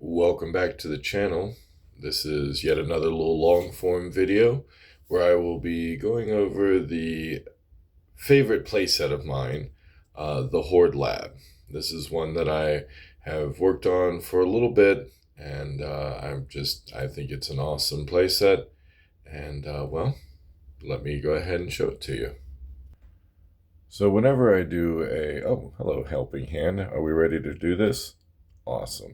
Welcome back to the channel. This is yet another little long form video where I will be going over the favorite playset of mine, the Horde Lab. This is one that I have worked on for a little bit, and I think it's an awesome playset. And well, let me go ahead and show it to you. So whenever I do oh, hello, helping hand. Are we ready to do this? Awesome.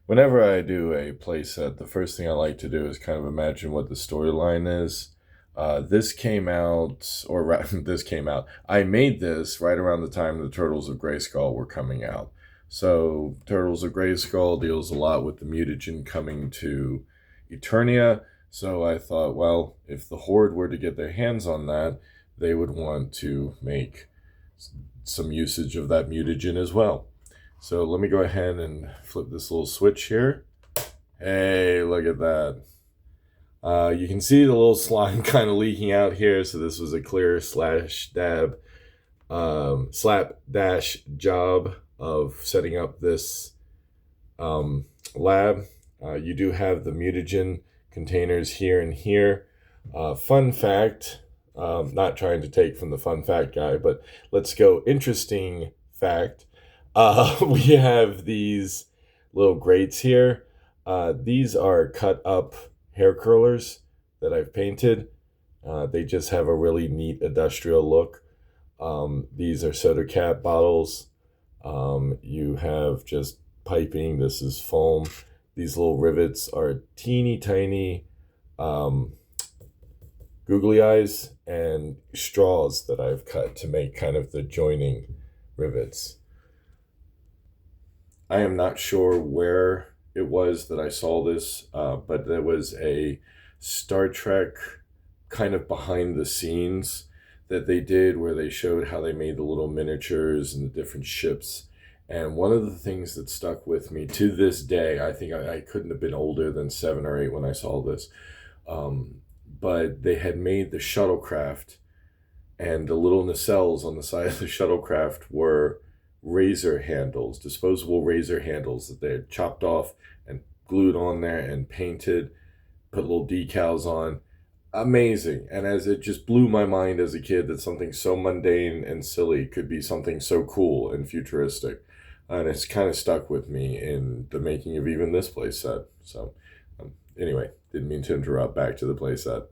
Whenever I do a playset, the first thing I like to do is kind of imagine what the storyline is. This came out, this came out. I made this right around the time the Turtles of Grayskull were coming out. So Turtles of Grayskull deals a lot with the mutagen coming to Eternia. So I thought, well, if the Horde were to get their hands on that, they would want to make some usage of that mutagen as well. So let me go ahead and flip this little switch here. Hey, look at that. You can see the little slime kind of leaking out here. So this was a clear slapdash job of setting up this lab. You do have the mutagen containers here and here. Fun fact, not trying to take from the fun fact guy, but let's go interesting fact. We have these little grates here. These are cut up hair curlers that I've painted. They just have a really neat industrial look. These are soda cap bottles. You have just piping. This is foam. These little rivets are teeny tiny googly eyes and straws that I've cut to make kind of the joining rivets. I am not sure where it was that I saw this, but there was a Star Trek kind of behind the scenes that they did where they showed how they made the little miniatures and the different ships. And one of the things that stuck with me to this day, I think I couldn't have been older than 7 or 8 when I saw this, but they had made the shuttlecraft, and the little nacelles on the side of the shuttlecraft were razor handles, disposable razor handles that they had chopped off and glued on there and painted, put little decals on. Amazing. And as it just blew my mind as a kid that something so mundane and silly could be something so cool and futuristic. And it's kind of stuck with me in the making of even this playset. So anyway, didn't mean to interrupt. Back to the playset.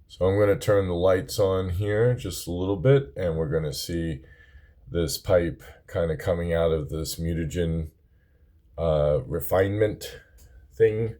So I'm going to turn the lights on here just a little bit, and we're going to see this pipe kind of coming out of this mutagen refinement thing,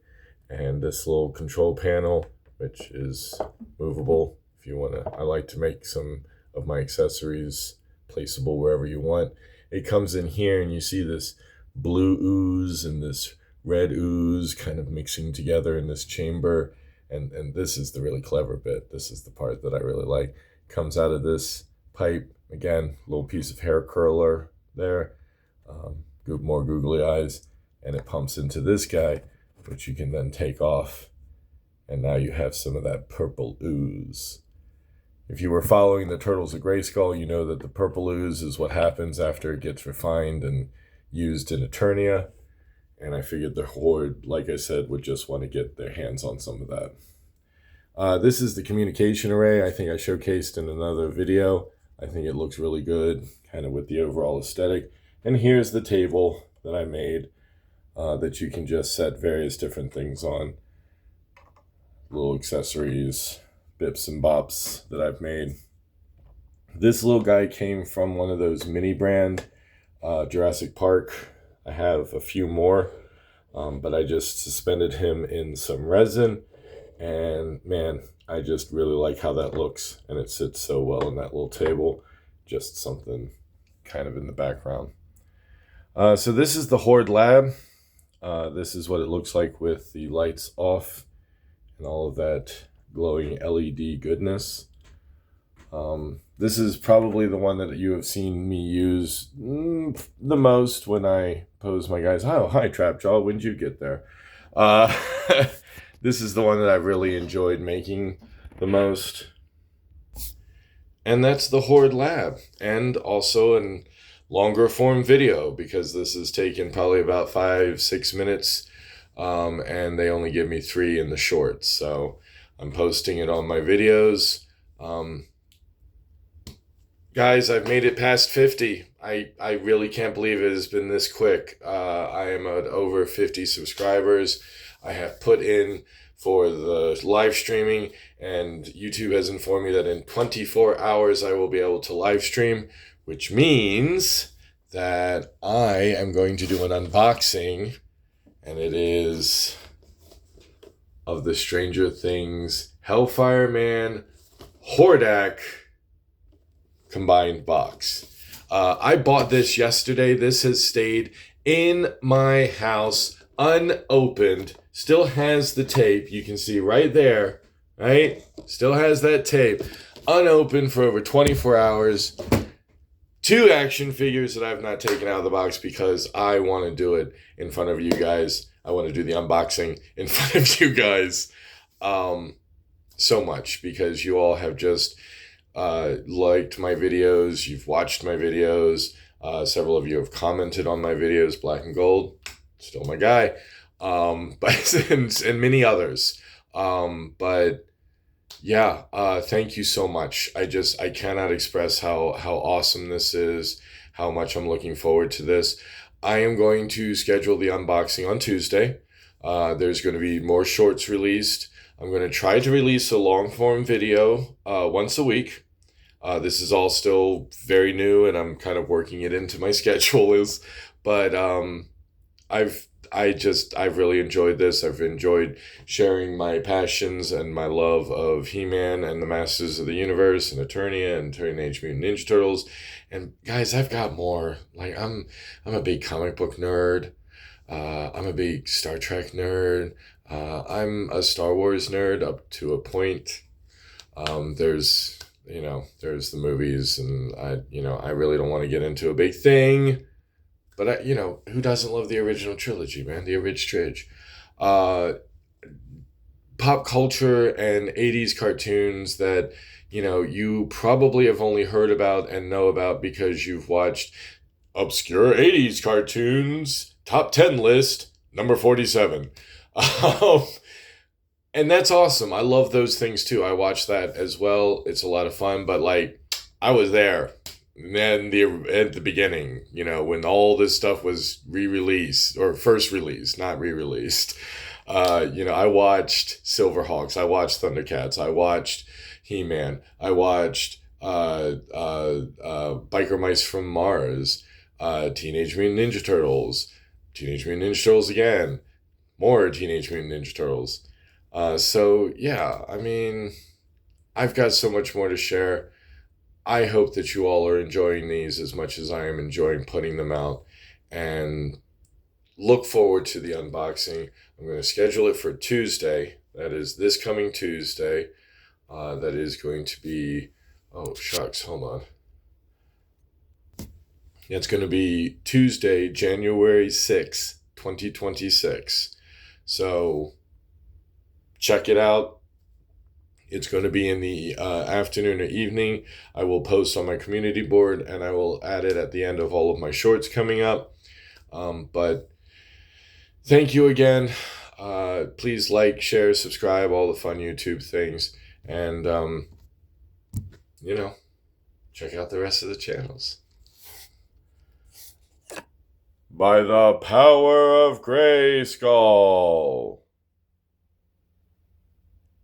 and this little control panel, which is movable if you want to. I like to make some of my accessories placeable wherever you want. It comes in here, and you see this blue ooze and this red ooze kind of mixing together in this chamber, and this is the really clever bit. This is the part that I really like. Comes out of this pipe. Again, little piece of hair curler there, more googly eyes, and it pumps into this guy, which you can then take off, and now you have some of that purple ooze. If you were following the Turtles of Grayskull, you know that the purple ooze is what happens after it gets refined and used in Eternia, and I figured the Horde, like I said, would just want to get their hands on some of that. This is the communication array I think I showcased in another video. I think it looks really good, kind of with the overall aesthetic. And here's the table that I made that you can just set various different things on. Little accessories, bips and bops that I've made. This little guy came from one of those mini brand Jurassic Park. I have a few more, but I just suspended him in some resin. And man, I just really like how that looks, and it sits so well in that little table. Just something kind of in the background. So this is the Horde Lab. This is what it looks like with the lights off and all of that glowing LED goodness. This is probably the one that you have seen me use the most when I pose my guys. Oh, hi, Trapjaw. When did you get there? This is the one that I've really enjoyed making the most. And that's the Horde Lab. And also in longer form video, because this is taking probably about 5-6 minutes, and they only give me 3 in the shorts. So I'm posting it on my videos. Guys, I've made it past 50. I really can't believe it has been this quick. I am at over 50 subscribers. I have put in for the live streaming, and YouTube has informed me that in 24 hours I will be able to live stream, which means that I am going to do an unboxing, and it is of the Stranger Things Hellfire Man Hordak combined box. I bought this yesterday. This has stayed in my house unopened. Still has the tape. You can see right there, right? Still has that tape. Unopened for over 24 hours. 2 action figures that I've not taken out of the box because I want to do it in front of you guys. I want to do the unboxing in front of you guys so much, because you all have just liked my videos. You've watched my videos. Several of you have commented on my videos. Black and Gold, still my guy. But and many others. But yeah, thank you so much. I cannot express how awesome this is, how much I'm looking forward to this. I am going to schedule the unboxing on Tuesday. There's going to be more shorts released. I'm going to try to release a long form video once a week. This is all still very new, and I'm kind of working it into my schedule. But I've really enjoyed this. I've enjoyed sharing my passions and my love of He-Man and the Masters of the Universe and Eternia and Teenage Mutant Ninja Turtles. And guys, I've got more. Like I'm a big comic book nerd. I'm a big Star Trek nerd. I'm a Star Wars nerd up to a point. There's the movies, and I really don't want to get into a big thing. But who doesn't love the original trilogy, man? The original trilogy. Pop culture and 80s cartoons that, you probably have only heard about and know about because you've watched obscure 80s cartoons, top 10 list, number 47. And that's awesome. I love those things too. I watch that as well. It's a lot of fun, but I was there. And then at the beginning, when all this stuff was re-released, or first released, not re-released. I watched Silverhawks. I watched Thundercats. I watched He-Man. I watched Biker Mice from Mars, Teenage Mutant Ninja Turtles, Teenage Mutant Ninja Turtles again, more Teenage Mutant Ninja Turtles. So yeah, I've got so much more to share. I hope that you all are enjoying these as much as I am enjoying putting them out, and look forward to the unboxing. I'm going to schedule it for Tuesday. That is this coming Tuesday. That is going to be, oh shucks, hold on. It's going to be Tuesday, January 6th, 2026. So check it out. It's going to be in the afternoon or evening. I will post on my community board, and I will add it at the end of all of my shorts coming up. But thank you again. Please like, share, subscribe, all the fun YouTube things. And, check out the rest of the channels. By the power of Grayskull.